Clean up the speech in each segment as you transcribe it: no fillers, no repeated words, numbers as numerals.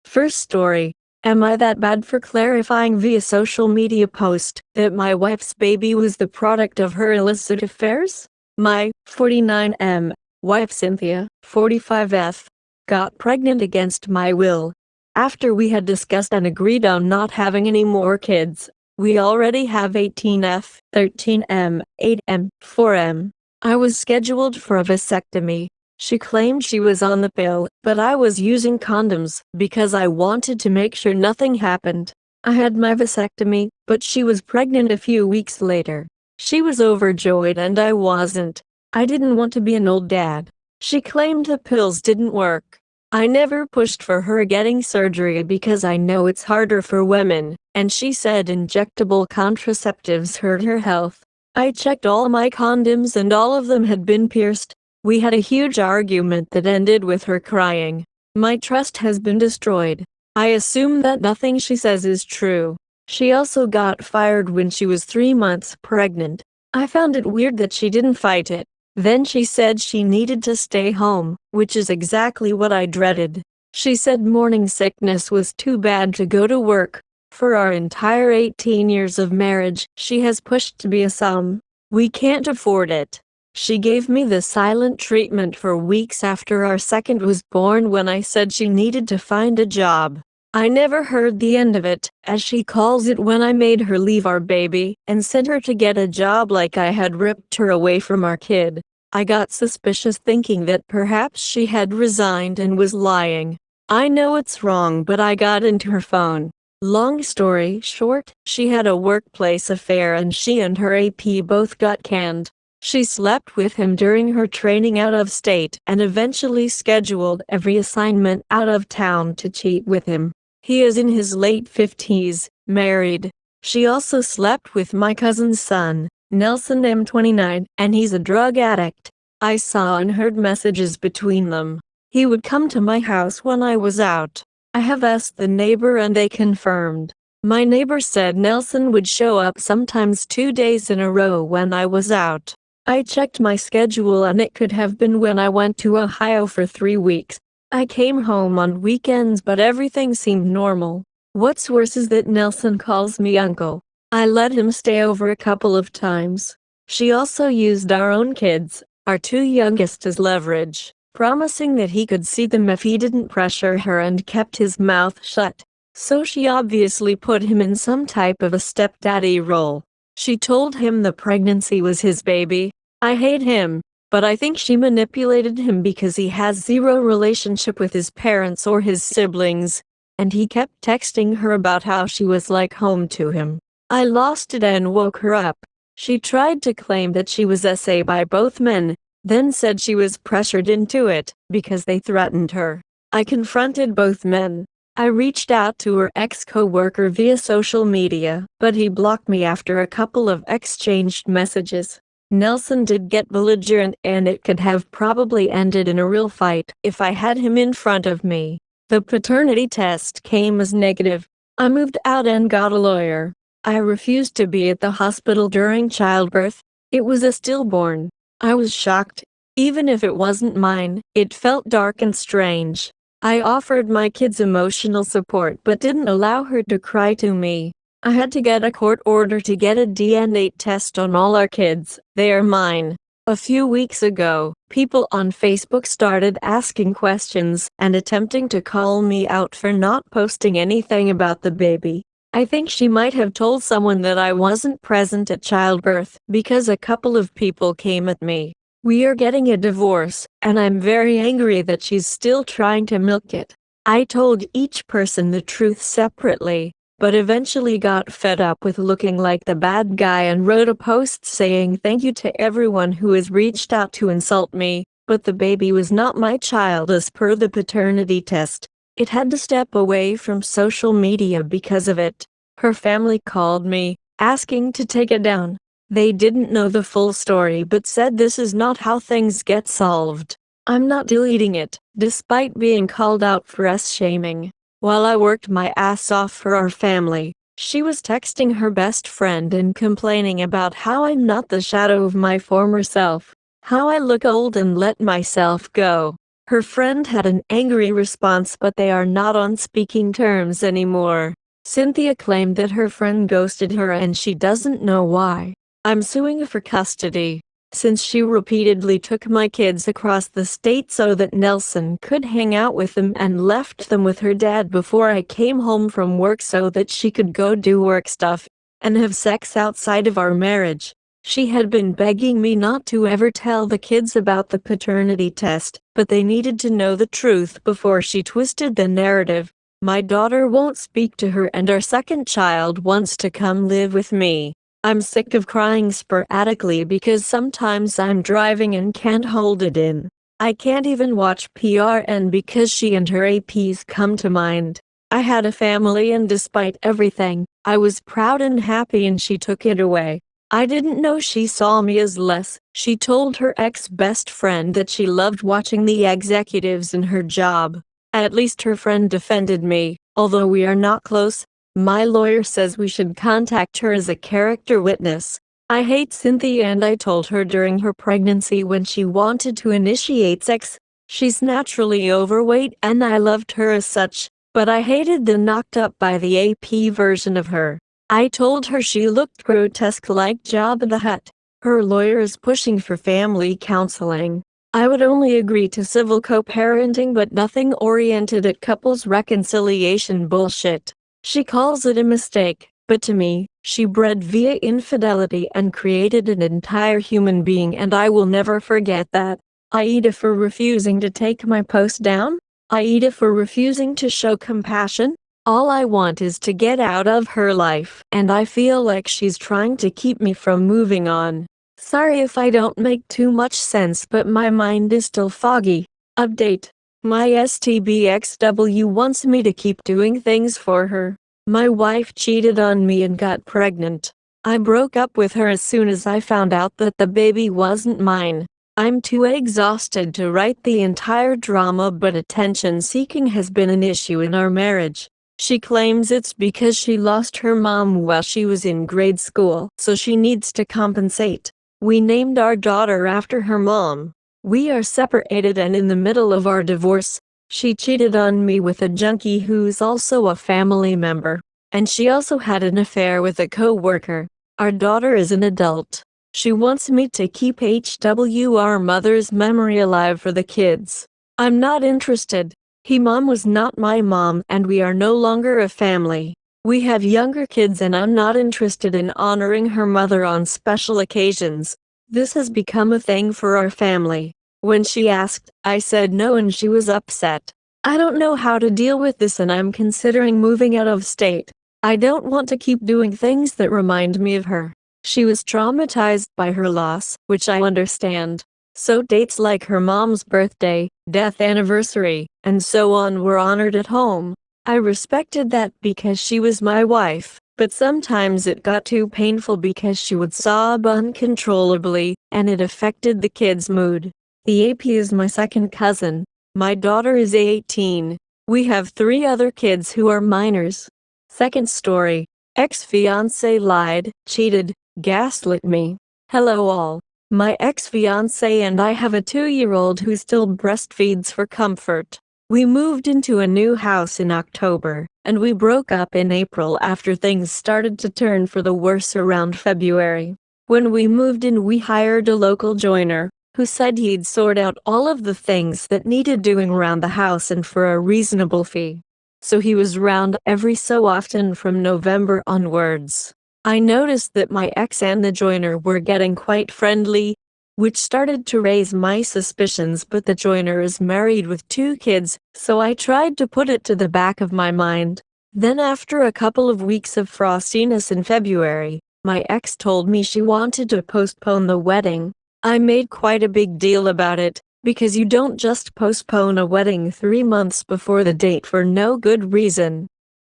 First story. Am I that bad for clarifying via social media post that my wife's baby was the product of her illicit affairs? My 49M wife Cynthia, 45F, got pregnant against my will. After we had discussed and agreed on not having any more kids. We already have 18F, 13M, 8M, 4M. I was scheduled for a vasectomy. She claimed she was on the pill, but I was using condoms because I wanted to make sure nothing happened. I had my vasectomy, but she was pregnant a few weeks later. She was overjoyed and I wasn't. I didn't want to be an old dad. She claimed the pills didn't work. I never pushed for her getting surgery because I know it's harder for women, and she said injectable contraceptives hurt her health. I checked all my condoms and all of them had been pierced. We had a huge argument that ended with her crying. My trust has been destroyed. I assume that nothing she says is true. She also got fired when she was 3 months pregnant. I found it weird that she didn't fight it. Then she said she needed to stay home, which is exactly what I dreaded. She said morning sickness was too bad to go to work. For our entire 18 years of marriage, she has pushed to be a sum. We can't afford it. She gave me the silent treatment for weeks after our second was born when I said she needed to find a job. I never heard the end of it, as she calls it, when I made her leave our baby and sent her to get a job like I had ripped her away from our kid. I got suspicious, thinking that perhaps she had resigned and was lying. I know it's wrong, but I got into her phone. Long story short, she had a workplace affair and she and her AP both got canned. She slept with him during her training out of state and eventually scheduled every assignment out of town to cheat with him. He is in his late 50s, married. She also slept with my cousin's son, Nelson M29, and he's a drug addict. I saw and heard messages between them. He would come to my house when I was out. I have asked the neighbor and they confirmed. My neighbor said Nelson would show up sometimes 2 days in a row when I was out. I checked my schedule and it could have been when I went to Ohio for 3 weeks. I came home on weekends but everything seemed normal. What's worse is that Nelson calls me uncle. I let him stay over a couple of times. She also used our own kids, our 2 youngest, as leverage, promising that he could see them if he didn't pressure her, and kept his mouth shut. So she obviously put him in some type of a stepdaddy role. She told him the pregnancy was his baby. I hate him, but I think she manipulated him because he has zero relationship with his parents or his siblings, and he kept texting her about how she was like home to him. I lost it and woke her up. She tried to claim that she was SA by both men, then said she was pressured into it because they threatened her. I confronted both men. I reached out to her ex-co-worker via social media, but he blocked me after a couple of exchanged messages. Nelson did get belligerent and it could have probably ended in a real fight if I had him in front of me. The paternity test came as negative. I moved out and got a lawyer. I refused to be at the hospital during childbirth. It was a stillborn. I was shocked. Even if it wasn't mine, it felt dark and strange. I offered my kids emotional support but didn't allow her to cry to me. I had to get a court order to get a DNA test on all our kids. They are mine. A few weeks ago, people on Facebook started asking questions and attempting to call me out for not posting anything about the baby. I think she might have told someone that I wasn't present at childbirth because a couple of people came at me. We are getting a divorce, and I'm very angry that she's still trying to milk it. I told each person the truth separately, but eventually got fed up with looking like the bad guy and wrote a post saying thank you to everyone who has reached out to insult me, but the baby was not my child as per the paternity test. It had to step away from social media because of it. Her family called me, asking to take it down. They didn't know the full story but said this is not how things get solved. I'm not deleting it, despite being called out for shaming. While I worked my ass off for our family, she was texting her best friend and complaining about how I'm not the shadow of my former self, how I look old and let myself go. Her friend had an angry response, but they are not on speaking terms anymore. Cynthia claimed that her friend ghosted her and she doesn't know why. I'm suing for custody, since she repeatedly took my kids across the state so that Nelson could hang out with them and left them with her dad before I came home from work so that she could go do work stuff and have sex outside of our marriage. She had been begging me not to ever tell the kids about the paternity test, but they needed to know the truth before she twisted the narrative. My daughter won't speak to her and our second child wants to come live with me. I'm sick of crying sporadically because sometimes I'm driving and can't hold it in. I can't even watch PRN because she and her APs come to mind. I had a family and despite everything, I was proud and happy and she took it away. I didn't know she saw me as less. She told her ex-best friend that she loved watching the executives in her job. At least her friend defended me, although we are not close. My lawyer says we should contact her as a character witness. I hate Cynthia and I told her during her pregnancy when she wanted to initiate sex. She's naturally overweight and I loved her as such, but I hated the knocked up by the AP version of her. I told her she looked grotesque like Jabba the Hutt. Her lawyer is pushing for family counseling. I would only agree to civil co-parenting but nothing oriented at couples reconciliation bullshit. She calls it a mistake, but to me, she bred via infidelity and created an entire human being and I will never forget that. Aida for refusing to take my post down? Aida for refusing to show compassion? All I want is to get out of her life and I feel like she's trying to keep me from moving on. Sorry if I don't make too much sense but my mind is still foggy. Update. My STBXW wants me to keep doing things for her. My wife cheated on me and got pregnant. I broke up with her as soon as I found out that the baby wasn't mine. I'm too exhausted to write the entire drama but attention seeking has been an issue in our marriage. She claims it's because she lost her mom while she was in grade school, so she needs to compensate. We named our daughter after her mom. We are separated and in the middle of our divorce. She cheated on me with a junkie who's also a family member. And she also had an affair with a co-worker. Our daughter is an adult. She wants me to keep our mother's memory alive for the kids. I'm not interested. Mom was not my mom and we are no longer a family. We have younger kids and I'm not interested in honoring her mother on special occasions. This has become a thing for our family. When she asked, I said no and she was upset. I don't know how to deal with this and I'm considering moving out of state. I don't want to keep doing things that remind me of her. She was traumatized by her loss, which I understand. So dates like her mom's birthday, death anniversary, and so on were honored at home. I respected that because she was my wife, but sometimes it got too painful because she would sob uncontrollably, and it affected the kids' mood. The AP is my second cousin. My daughter is 18. We have 3 other kids who are minors. Second story. Ex-fiancé lied, cheated, gaslit me. Hello all. My ex-fiancé and I have a 2-year-old who still breastfeeds for comfort. We moved into a new house in October, and we broke up in April after things started to turn for the worse around February. When we moved in, we hired a local joiner, who said he'd sort out all of the things that needed doing around the house and for a reasonable fee. So he was around every so often from November onwards. I noticed that my ex and the joiner were getting quite friendly, which started to raise my suspicions, but the joiner is married with 2 kids, so I tried to put it to the back of my mind. Then after a couple of weeks of frostiness in February, my ex told me she wanted to postpone the wedding. I made quite a big deal about it, because you don't just postpone a wedding 3 months before the date for no good reason.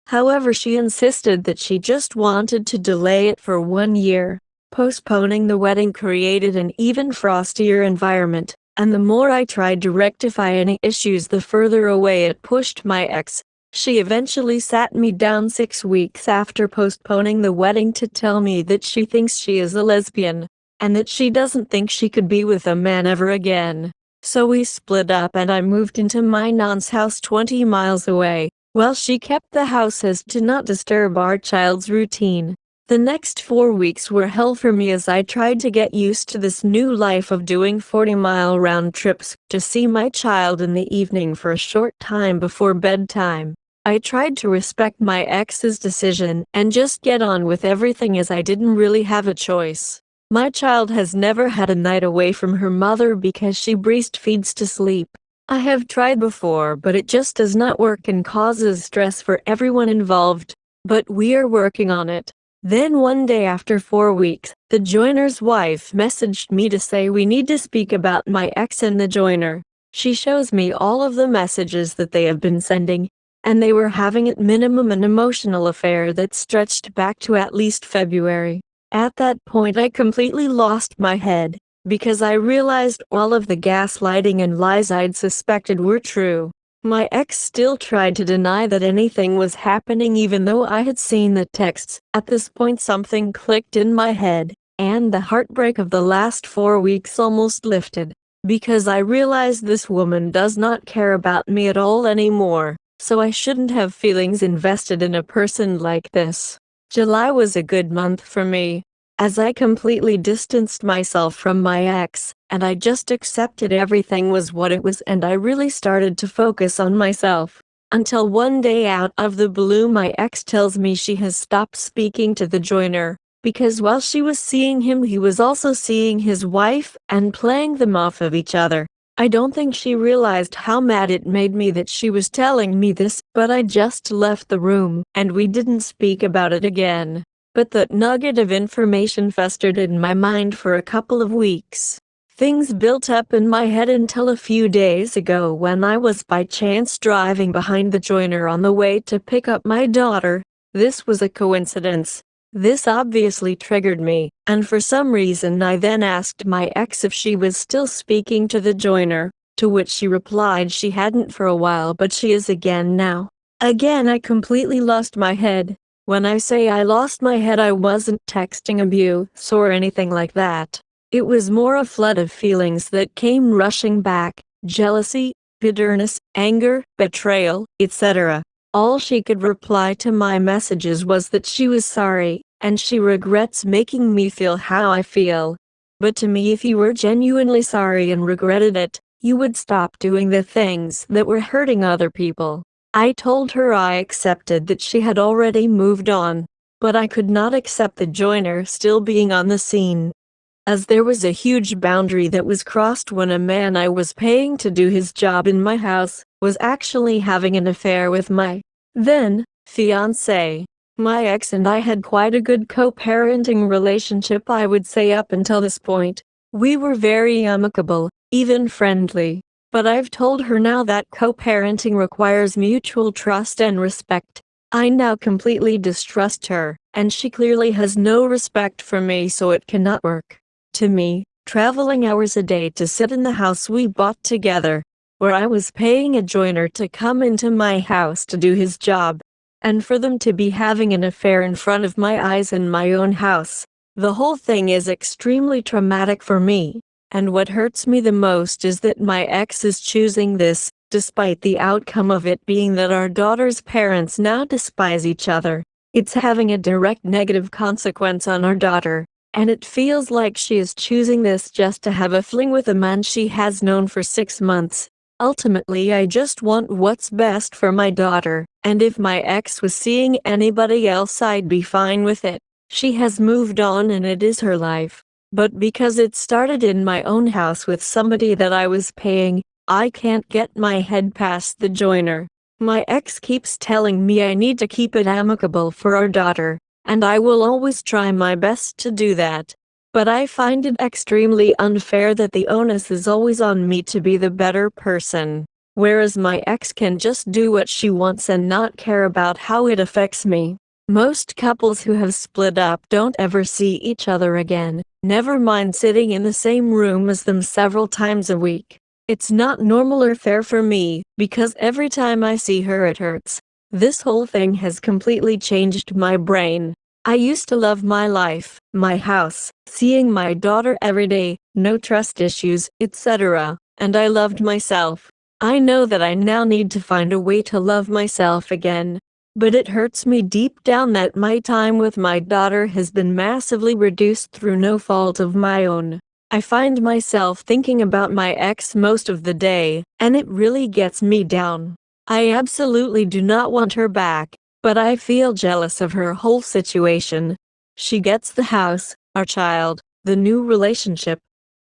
However, she insisted that she just wanted to delay it for 1 year. Postponing the wedding created an even frostier environment, and the more I tried to rectify any issues, the further away it pushed my ex. She eventually sat me down 6 weeks after postponing the wedding to tell me that she thinks she is a lesbian, and that she doesn't think she could be with a man ever again. So we split up and I moved into my non's house 20 miles away, while she kept the house as to not disturb our child's routine. The next 4 weeks were hell for me as I tried to get used to this new life of doing 40-mile round trips to see my child in the evening for a short time before bedtime. I tried to respect my ex's decision and just get on with everything as I didn't really have a choice. My child has never had a night away from her mother because she breastfeeds to sleep. I have tried before, but it just does not work and causes stress for everyone involved. But we are working on it. Then one day after 4 weeks, the joiner's wife messaged me to say we need to speak about my ex and the joiner. She shows me all of the messages that they have been sending, and they were having at minimum an emotional affair that stretched back to at least February. At that point I completely lost my head, because I realized all of the gaslighting and lies I'd suspected were true. My ex still tried to deny that anything was happening even though I had seen the texts. At this point something clicked in my head, and the heartbreak of the last 4 weeks almost lifted, because I realized this woman does not care about me at all anymore, so I shouldn't have feelings invested in a person like this. July was a good month for me, as I completely distanced myself from my ex, and I just accepted everything was what it was and I really started to focus on myself. Until one day out of the blue my ex tells me she has stopped speaking to the joiner, because while she was seeing him he was also seeing his wife and playing them off of each other. I don't think she realized how mad it made me that she was telling me this, but I just left the room and we didn't speak about it again. But that nugget of information festered in my mind for a couple of weeks. Things built up in my head until a few days ago when I was by chance driving behind the joiner on the way to pick up my daughter. This was a coincidence. This obviously triggered me, and for some reason I then asked my ex if she was still speaking to the joiner, to which she replied she hadn't for a while but she is again now. Again I completely lost my head. When I say I lost my head I wasn't texting abuse or anything like that. It was more a flood of feelings that came rushing back: jealousy, bitterness, anger, betrayal, etc. All she could reply to my messages was that she was sorry, and she regrets making me feel how I feel. But to me, if you were genuinely sorry and regretted it, you would stop doing the things that were hurting other people. I told her I accepted that she had already moved on, but I could not accept the joiner still being on the scene, as there was a huge boundary that was crossed when a man I was paying to do his job in my house was actually having an affair with my then fiancé. My ex and I had quite a good co-parenting relationship, I would say, up until this point. We were very amicable, even friendly. But I've told her now that co-parenting requires mutual trust and respect. I now completely distrust her, and she clearly has no respect for me, so it cannot work. To me, traveling hours a day to sit in the house we bought together, where I was paying a joiner to come into my house to do his job, and for them to be having an affair in front of my eyes in my own house, the whole thing is extremely traumatic for me. And what hurts me the most is that my ex is choosing this, despite the outcome of it being that our daughter's parents now despise each other. It's having a direct negative consequence on our daughter, and it feels like she is choosing this just to have a fling with a man she has known for 6 months. Ultimately, I just want what's best for my daughter, and if my ex was seeing anybody else I'd be fine with it. She has moved on and it is her life. But because it started in my own house with somebody that I was paying, I can't get my head past the joiner. My ex keeps telling me I need to keep it amicable for our daughter, and I will always try my best to do that. But I find it extremely unfair that the onus is always on me to be the better person, whereas my ex can just do what she wants and not care about how it affects me. Most couples who have split up don't ever see each other again, never mind sitting in the same room as them several times a week. It's not normal or fair for me, because every time I see her it hurts. This whole thing has completely changed my brain. I used to love my life, my house, seeing my daughter every day, no trust issues, etc. and I loved myself. I know that I now need to find a way to love myself again. But it hurts me deep down that my time with my daughter has been massively reduced through no fault of my own. I find myself thinking about my ex most of the day, and it really gets me down. I absolutely do not want her back, but I feel jealous of her whole situation. She gets the house, our child, the new relationship.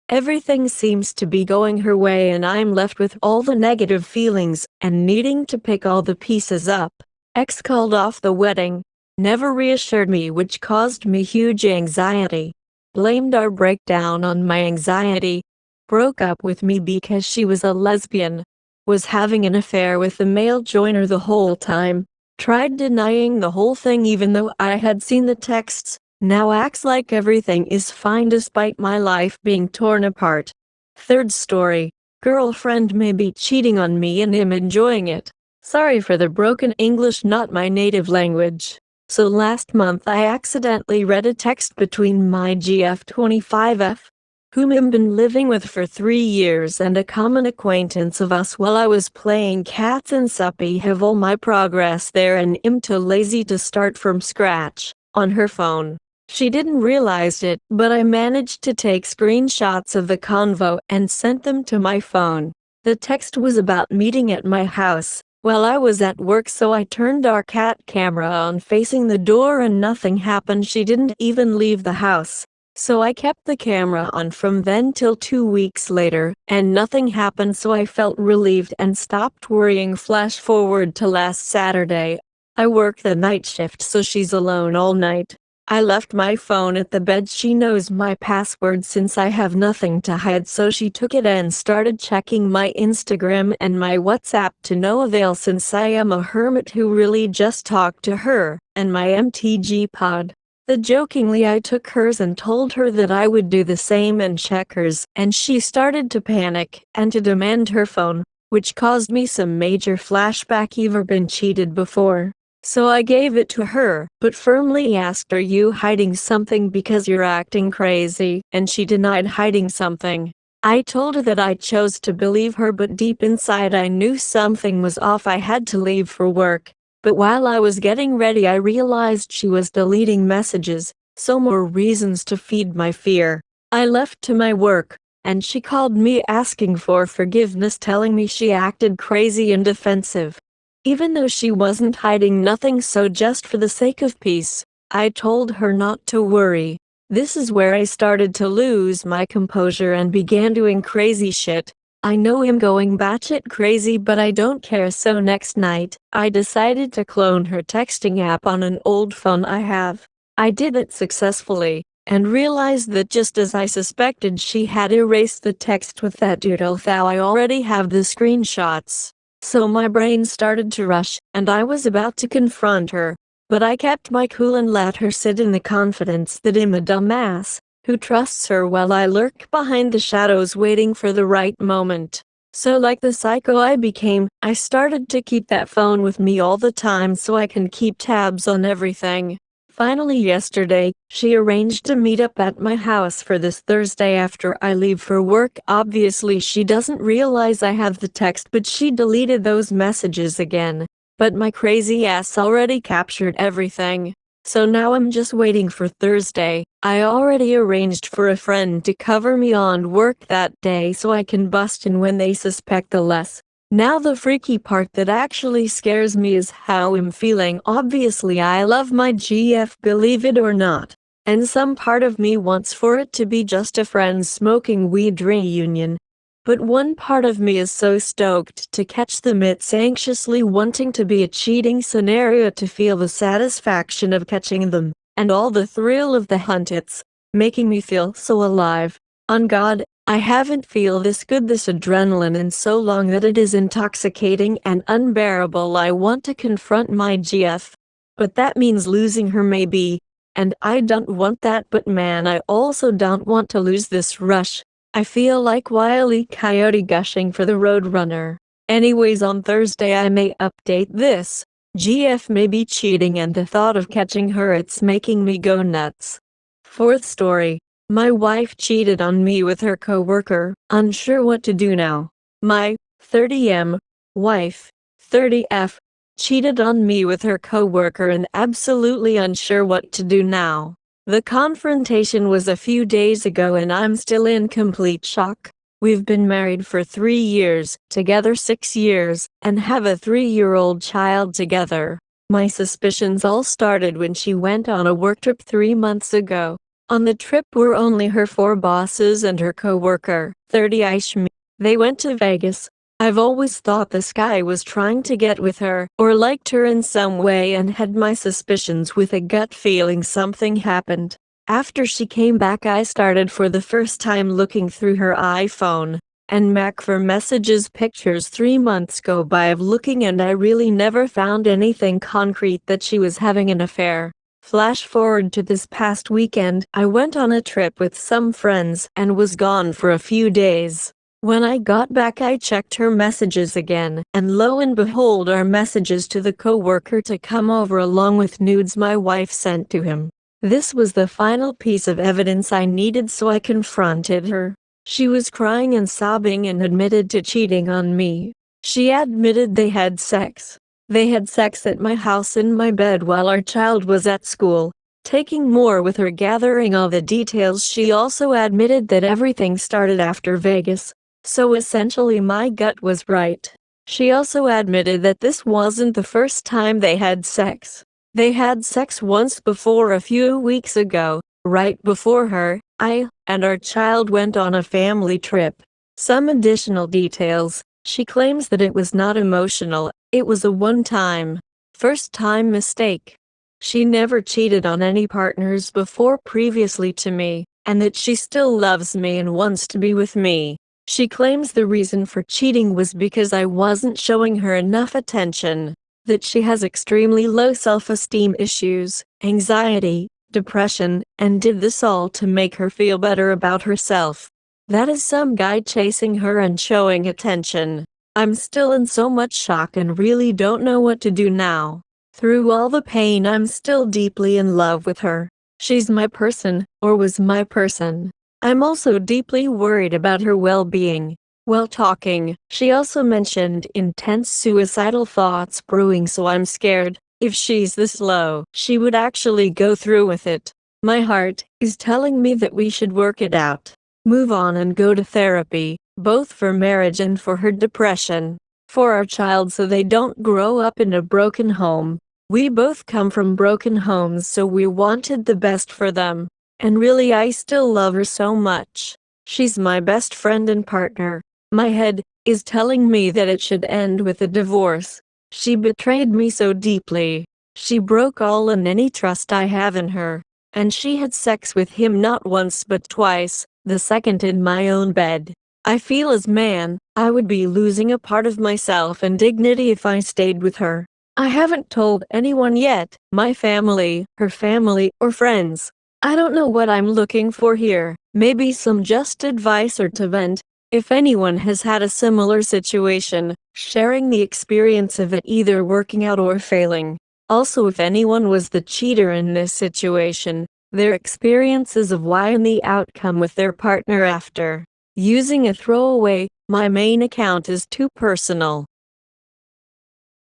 Everything seems to be going her way and I'm left with all the negative feelings and needing to pick all the pieces up. Ex called off the wedding, never reassured me, which caused me huge anxiety. Blamed our breakdown on my anxiety. Broke up with me because she was a lesbian. Was having an affair with the male joiner the whole time. Tried denying the whole thing even though I had seen the texts. Now acts like everything is fine despite my life being torn apart. Third story. Girlfriend may be cheating on me and I'm enjoying it. Sorry for the broken English, not my native language. So last month I accidentally read a text between my GF25F, whom I've been living with for 3 years, and a common acquaintance of us while I was playing cats and suppy. Have all my progress there and I'm too lazy to start from scratch, on her phone. She didn't realize it, but I managed to take screenshots of the convo and sent them to my phone. The text was about meeting at my house. Well, I was at work, so I turned our cat camera on facing the door and nothing happened. She didn't even leave the house. So I kept the camera on from then till 2 weeks later, and nothing happened, so I felt relieved and stopped worrying. Flash forward to last Saturday. I work the night shift, so she's alone all night. I left my phone at the bed. She knows my password since I have nothing to hide, so she took it and started checking my Instagram and my WhatsApp to no avail, since I am a hermit who really just talked to her and my MTG pod. Jokingly I took hers and told her that I would do the same and check hers, and she started to panic and to demand her phone, which caused me some major flashback. Ever been cheated before? So I gave it to her, but firmly asked, "Are you hiding something because you're acting crazy?" And she denied hiding something. I told her that I chose to believe her, but deep inside I knew something was off. I had to leave for work. But while I was getting ready I realized she was deleting messages, so more reasons to feed my fear. I left to my work, and she called me asking for forgiveness, telling me she acted crazy and defensive. Even though she wasn't hiding nothing, so just for the sake of peace, I told her not to worry. This is where I started to lose my composure and began doing crazy shit. I know I'm going batshit crazy, but I don't care. So next night, I decided to clone her texting app on an old phone I have. I did it successfully, and realized that just as I suspected, she had erased the text with that dude, although I already have the screenshots. So my brain started to rush, and I was about to confront her, but I kept my cool and let her sit in the confidence that I'm a dumbass who trusts her while I lurk behind the shadows waiting for the right moment. So like the psycho I became, I started to keep that phone with me all the time so I can keep tabs on everything. Finally yesterday, she arranged a meetup at my house for this Thursday after I leave for work. Obviously she doesn't realize I have the text, but she deleted those messages again. But my crazy ass already captured everything. So now I'm just waiting for Thursday. I already arranged for a friend to cover me on work that day so I can bust in when they suspect the less. Now the freaky part that actually scares me is how I'm feeling. Obviously I love my GF, believe it or not. And some part of me wants for it to be just a friends smoking weed reunion. But one part of me is so stoked to catch them, it's anxiously wanting to be a cheating scenario to feel the satisfaction of catching them, and all the thrill of the hunt. It's making me feel so alive. On God, I haven't feel this good, this adrenaline in so long that it is intoxicating and unbearable. I want to confront my GF. But that means losing her maybe. And I don't want that, but man, I also don't want to lose this rush. I feel like Wile E. Coyote gushing for the Roadrunner. Anyways, on Thursday I may update this. GF may be cheating, and the thought of catching her, it's making me go nuts. Fourth story. My wife cheated on me with her coworker, unsure what to do now. My 30M wife, 30F, cheated on me with her coworker and absolutely unsure what to do now. The confrontation was a few days ago and I'm still in complete shock. We've been married for 3 years, together 6 years, and have a 3-year-old child together. My suspicions all started when she went on a work trip 3 months ago. On the trip were only her 4 bosses and her coworker, 30 Ishmi. They went to Vegas. I've always thought this guy was trying to get with her, or liked her in some way, and had my suspicions with a gut feeling something happened. After she came back, I started for the first time looking through her iPhone and Mac for messages, pictures. 3 months go by of looking and I really never found anything concrete that she was having an affair. Flash forward to this past weekend, I went on a trip with some friends and was gone for a few days. When I got back, I checked her messages again, and lo and behold, our messages to the coworker to come over along with nudes my wife sent to him. This was the final piece of evidence I needed, so I confronted her. She was crying and sobbing and admitted to cheating on me. She admitted they had sex. They had sex at my house in my bed while our child was at school. Taking more with her, gathering all the details, she also admitted that everything started after Vegas. So essentially my gut was right. She also admitted that this wasn't the first time they had sex. They had sex once before a few weeks ago, right before I and our child went on a family trip. Some additional details: she claims that it was not emotional, it was a one-time, first-time mistake. She never cheated on any partners before previously to me, and that she still loves me and wants to be with me. She claims the reason for cheating was because I wasn't showing her enough attention, that she has extremely low self-esteem issues, anxiety, depression, and did this all to make her feel better about herself. That is some guy chasing her and showing attention. I'm still in so much shock and really don't know what to do now. Through all the pain, I'm still deeply in love with her. She's my person, or was my person. I'm also deeply worried about her well-being. While talking, she also mentioned intense suicidal thoughts brewing, so I'm scared. If she's this low, she would actually go through with it. My heart is telling me that we should work it out. Move on and go to therapy, both for marriage and for her depression. For our child, so they don't grow up in a broken home. We both come from broken homes, so we wanted the best for them. And really, I still love her so much. She's my best friend and partner. My head is telling me that it should end with a divorce. She betrayed me so deeply. She broke all and any trust I have in her. And she had sex with him not once but twice, the second in my own bed. I feel as man, I would be losing a part of myself and dignity if I stayed with her. I haven't told anyone yet, my family, her family, or friends. I don't know what I'm looking for here, maybe some just advice or to vent. If anyone has had a similar situation, sharing the experience of it either working out or failing. Also, if anyone was the cheater in this situation, their experiences of why and the outcome with their partner after using a throwaway. My main account is too personal.